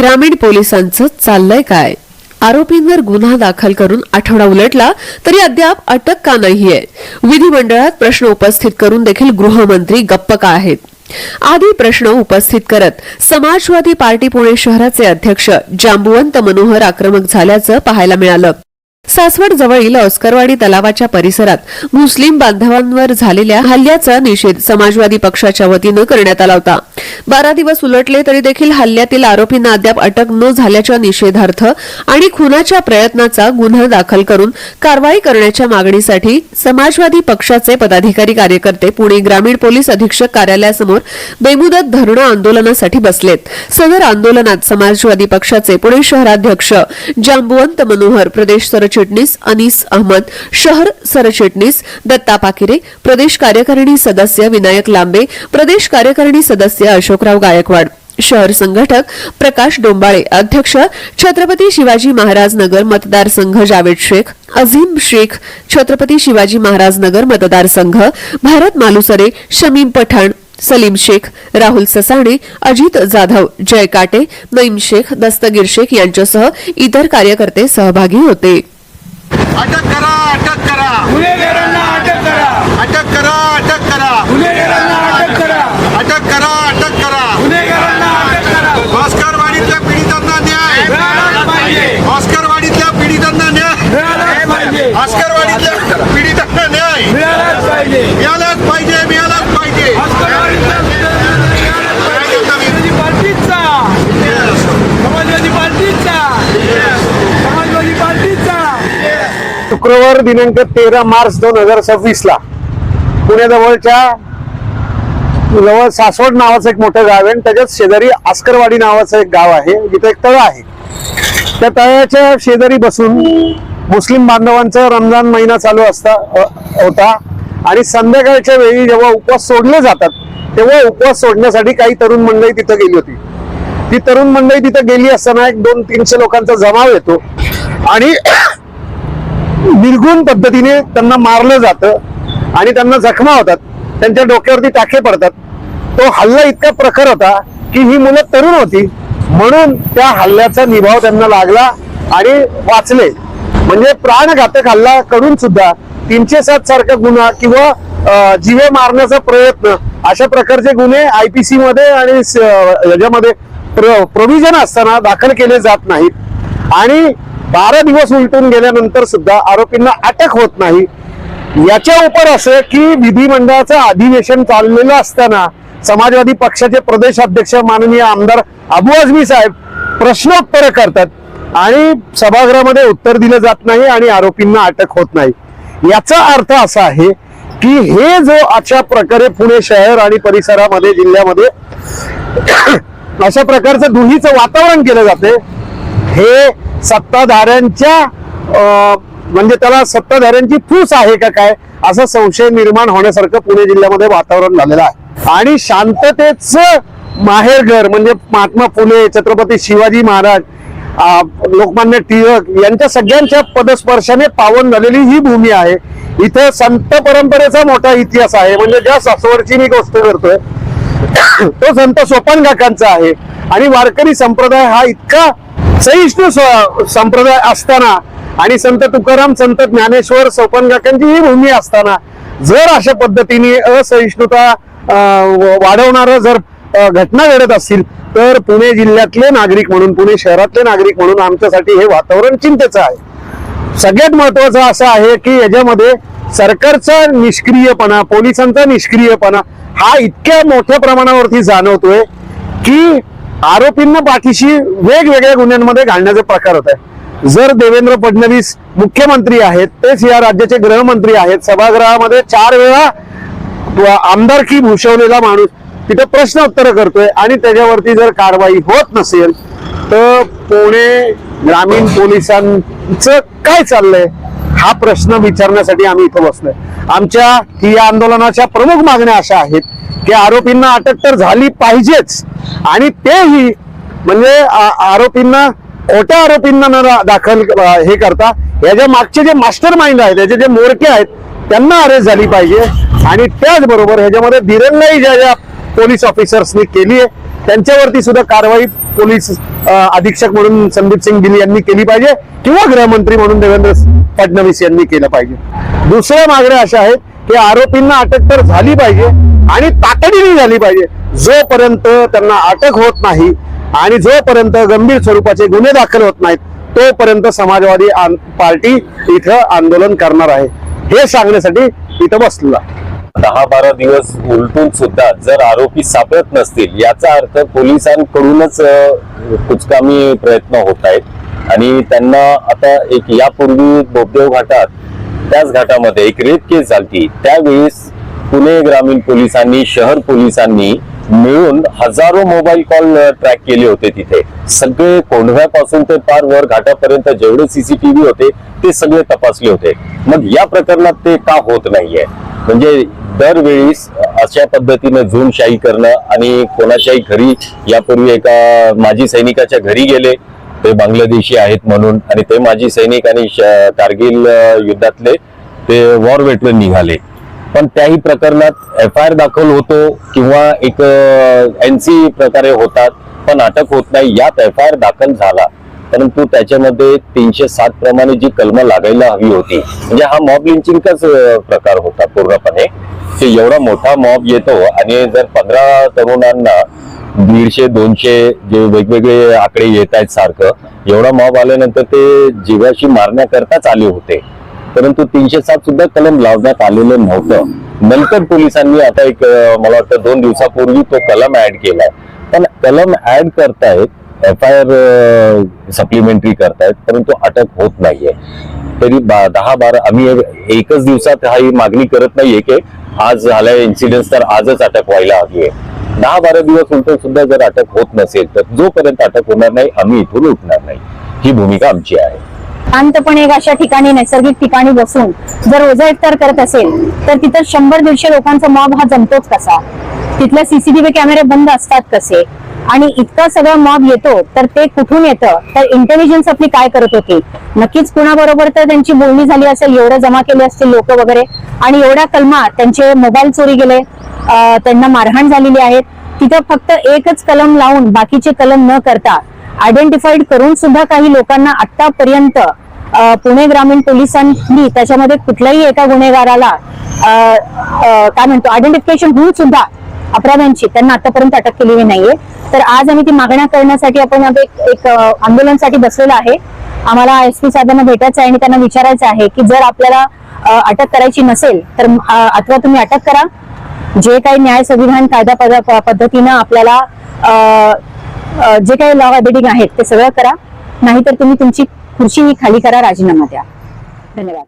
ग्रामीण पोलिसांचं चाललंय काय? आरोपींवर गुन्हा दाखल करून आठवडा उलटला तरी अद्याप अटक का नाहीये? विधिमंडळात प्रश्न उपस्थित करून देखील गृहमंत्री गप्प का आहेत? आदी प्रश्न उपस्थित करत समाजवादी पार्टी पुणे शहराचे अध्यक्ष जांबुवंत मनोहर आक्रमक झाल्याचं पाहायला मिळालं. सासवड जवळील ऑस्करवाडी तलावाच्या परिसरात मुस्लिम बांधवांवर झालेल्या हल्ल्याचा निषेध समाजवादी पक्षाच्या वतीनं करण्यात आला होता. 12 दिवस उलटले तरी देखील हल्ल्यातील आरोपींना अद्याप अटक न झाल्याच्या निषेधार्थ आणि खुनाच्या प्रयत्नाचा गुन्हा दाखल करून कारवाई करण्याच्या मागणीसाठी समाजवादी पक्षाचे पदाधिकारी कार्यकर्ते पुणे ग्रामीण पोलीस अधीक्षक कार्यालयासमोर बेमुदत धरणं आंदोलनासाठी बसलेत. सदर आंदोलनात समाजवादी पक्षाचे पुणे शहराध्यक्ष जांबुवंत मनोहर, प्रदेश सरचिटणीस अनीस अहमद, शहर सरचिटणीस दत्ता पाकिरे, प्रदेश कार्यकारिणी सदस्य विनायक लांबे, प्रदेश कार्यकारिणी सदस्य अशोकराव गायकवाड, शहर संघटक प्रकाश डोंबाळे, अध्यक्ष छत्रपती शिवाजी महाराज नगर मतदारसंघ जावेद शेख, अझीम शेख, छत्रपती शिवाजी महाराज नगर मतदारसंघ, भारत मालुसरे, शमीम पठाण, सलीम शेख, राहुल ससाणे, अजित जाधव, जय काटे, नईम शेख, दस्तगीर शेख यांच्यासह इतर कार्यकर्ते सहभागी होते. अटक करा, अटक करा, गुन्हेगारांना अटक करा, अटक करा, अटक करा, गुन्हेगारांना अटक करा, अटक करा, अटक करा. गुन्हेगारांना अटक करा. ऑस्करवाडीतल्या पीडितांना न्याय मिळालाच पाहिजे, ऑस्करवाडीतल्या पीडितांना न्याय मिळालाच पाहिजे, ऑस्करवाडीतल्या पीडितांना न्याय मिळालाच पाहिजे, मिळालाच पाहिजे, मिळालाच पाहिजे. समाजवादी पार्टीचा, समाजवादी पार्टीचा, समाजवादी पार्टीचा. शुक्रवार दिनांक 13 मार्च 2026 ला पुण्याजवळच्या जवळ सासवड नावाचं एक मोठं गाव आहे आणि त्याच्याच शेजारी आस्करवाडी नावाचं एक गाव आहे, जिथे एक तळ आहे. त्या तळ्याच्या शेजारी बसून मुस्लिम बांधवांचा रमजान महिना चालू होता आणि संध्याकाळच्या वेळी जेव्हा उपवास सोडले जातात तेव्हा उपवास सोडण्यासाठी काही तरुण मंडळी तिथं गेली होती. ती तरुण मंडळी तिथं गेली असताना 200-300 लोकांचा जमाव येतो आणि निर्गुण पद्धतीने त्यांना मारलं जातं आणि त्यांना जखमा होतात, त्यांच्या डोक्यावरती टाके पडतात. तो हल्ला इतका प्रखर होता की ही मुलं तरुण होती म्हणून त्या हल्ल्याचा निभाव त्यांना लागला आणि वाचले. म्हणजे प्राणघातक हल्ला करून सुद्धा 307 सारखा गुन्हा किंवा जीवे मारण्याचा प्रयत्न अशा प्रकारचे गुन्हे IPC मध्ये आणि याच्यामध्ये प्रोव्हिजन असताना दाखल केले जात नाहीत आणि 12 दिवस उलटून गेल्यानंतर सुद्धा आरोपींना अटक होत नाही. याच्या उपर असं की विधिमंडळाचं अधिवेशन चाललेलं असताना समाजवादी पक्षाचे प्रदेशाध्यक्ष माननीय आमदार अबू आझमी साहेब प्रश्नोत्तर करतात आणि सभागृहामध्ये उत्तर दिलं जात नाही आणि आरोपींना अटक होत नाही. याचा अर्थ असा आहे की हे जो अशा प्रकारे पुणे शहर आणि परिसरामध्ये जिल्ह्यामध्ये अशा प्रकारचं दुहीचं वातावरण केलं जाते, हे सत्ताधाऱ्यांच्या म्हणजे त्याला सत्ताधाऱ्यांची फूस आहे का काय असा संशय निर्माण होण्यासारखं पुणे जिल्ह्यामध्ये वातावरण झालेलं आहे. आणि शांततेचं माहेरघर म्हणजे महात्मा फुले, छत्रपती शिवाजी महाराज, लोकमान्य टिळक यांच्या सगळ्यांच्या पदस्पर्शाने पावन झालेली ही भूमी आहे. इथं संत परंपरेचा मोठा इतिहास आहे. म्हणजे ज्या सासवडची मी गोष्ट करतोय तो संत सोपान काकांचा आहे आणि वारकरी संप्रदाय हा इतका सहिष्णू संप्रदाय असताना आणि संत तुकाराम, संत ज्ञानेश्वर, सोपान काकांची ही भूमी असताना जर अशा पद्धतीने असहिष्णुता वाढवणाऱ्या जर घटना घडत असतील तर पुणे जिल्ह्यातले नागरिक म्हणून, पुणे शहरातले नागरिक म्हणून आमच्यासाठी हे वातावरण चिंतेचं आहे. सगळ्यात महत्वाचं असं आहे की याच्यामध्ये सरकारचा निष्क्रियपणा, पोलिसांचा निष्क्रियपणा हा इतक्या मोठ्या प्रमाणावरती जाणवतोय की आरोपींना पाठीशी वेगवेगळ्या गुन्ह्यांमध्ये घालण्याचे प्रकार होत आहे. जर देवेंद्र फडणवीस मुख्यमंत्री आहेत, तेच या राज्याचे गृहमंत्री आहेत, सभागृहामध्ये 4 वेळा आमदारकी भूषवलेला माणूस तिथे प्रश्न उत्तर करतोय आणि त्याच्यावरती जर कारवाई होत नसेल तर पुणे ग्रामीण पोलिसांचं काय चाललंय हा प्रश्न विचारण्यासाठी आम्ही इथं बसलोय. आमच्या या आंदोलनाच्या प्रमुख मागण्या अशा आहेत की आरोपींना अटक तर झाली पाहिजेच आणि तेही म्हणजे आरोपींना, खोट्या आरोपींना न दाखल हे करता याच्या मागचे जे मास्टर माइंड आहेत, याचे जे मोरके आहेत त्यांना अरेस्ट झाली पाहिजे. आणि त्याचबरोबर ह्याच्यामध्ये दिरंगाई ज्या पोलीस ऑफिसर्सनी केली आहे त्यांच्यावरती सुद्धा कारवाई पोलीस अधीक्षक म्हणून संदीप सिंग गिल यांनी केली पाहिजे किंवा गृहमंत्री म्हणून देवेंद्र फडणवीस यांनी केलं पाहिजे. दुसऱ्या मागण्या अशा आहेत की आरोपींना अटक तर झाली पाहिजे आणि तातडीने झाली पाहिजे. जोपर्यंत त्यांना अटक होत नाही आणि जोपर्यंत गंभीर स्वरूपाचे गुन्हे दाखल होत नाहीत तोपर्यंत समाजवादी पार्टी इथं आंदोलन करणार आहे, हे सांगण्यासाठी इथं बसलेला. 10-12 दिवस उलटून सुद्धा जर आरोपी सापडत नसतील याचा अर्थ पोलिसांकडूनच कुचकामी प्रयत्न होत आहेत आणि त्यांना आता एक यापूर्वी बोपदेव घाटात त्याच घाटामध्ये एक रेप केस झाली. त्यावेळेस पुणे ग्रामीण पोलिसांनी शहर पोलिसांनी मिळून हजारो मोबाईल कॉल ट्रॅक केले होते. तिथे सगळे कोंढव्यापासून ते पार वर घाटापर्यंत जेवढे सीसीटीव्ही होते ते सगळे तपासले होते. मग या प्रकरणात ते का होत नाहीये? म्हणजे दरवेळी अशा पद्धतीने झुंडशाही करणं आणि कोणाच्याही घरी, यापूर्वी एका माजी सैनिकाच्या घरी गेले, ते बांगलादेशी आहेत म्हणून, आणि ते माजी सैनिक आणि कारगिल युद्धातले ते वॉर वेटरन निघाले, पण त्याही प्रकरणात FIR दाखल होतो किंवा एक NC प्रकारे होतात पण अटक होत नाही. यात FIR दाखल झाला परंतु त्याच्यामध्ये 307 प्रमाणे जी कलमं लागायला हवी होती, म्हणजे हा मॉब लिंचिंगचाच प्रकार होता पूर्णपणे. ते एवढा मोठा मॉब येतो आणि जर 15 तरुणांना 150-200 जे वेगवेगळे आकडे येत आहेत सारखं, एवढा मॉब आल्यानंतर ते जीवाशी मारण्याकरताच आले होते, परंतु 307 सुद्धा कलम लावण्यात आलेलं नव्हतं. नंतर पोलिसांनी आता एक मला वाटतं 2 दिवसापूर्वी तो कलम ऍड केलाय, पण कलम ऍड करतायत, FIR सप्लिमेंटरी करतायत, परंतु अटक होत नाहीये. तरी 10-12 आम्ही एकच दिवसात ही मागणी करत नाहीये की आज झालाय इन्सिडेंट तर आजच अटक व्हायला हवी आहे. 10-12 दिवस उलटून सुद्धा जर अटक होत नसेल तर जोपर्यंत अटक होणार नाही आम्ही इथून उठणार नाही, ही भूमिका आमची आहे. शांतपणे एक अशा ठिकाणी, नैसर्गिक ठिकाणी बसून जर ओझा इफ्तार करत असेल तर तिथं 100-150 लोकांचा मॉब हा जमतोच कसा? तिथले CCTV कॅमेरे बंद असतात कसे? आणि इतका सगळा मॉब येतो तर ते कुठून येतं? तर इंटेलिजन्स आपली काय करत होती? नक्कीच कुणाबरोबर तर त्यांची बोलणी झाली असेल, एवढं जमा केले असतील लोक वगैरे, आणि एवढ्या कलमा, त्यांचे मोबाईल चोरी गेले, त्यांना मारहाण झालेली आहे. तिथं फक्त एकच कलम लावून बाकीचे कलम न करता आयडेंटिफाईड करून सुद्धा काही लोकांना आतापर्यंत पुणे ग्रामीण पोलिसांनी त्याच्यामध्ये कुठल्याही एका गुन्हेगाराला काय म्हणतो आयडेंटिफिकेशन होऊन सुद्धा अपराधांची त्यांना आतापर्यंत अटक केलेली नाहीये. तर आज आम्ही ती मागण्या करण्यासाठी आपण एक आंदोलनासाठी बसलेलो आहे. आम्हाला SP साहेबांना भेटायचं आहे आणि त्यांना विचारायचं आहे की जर आपल्याला अटक करायची नसेल तर अथवा तुम्ही अटक करा, जे काही न्याय संविधान कायदा पद्धतीनं आपल्याला जे काही लॉ अबेडिंग आहेत ते सगळं करा, नाहीतर तुम्ही तुमची खुर्ची खाली करा, राजीनामा द्या. धन्यवाद.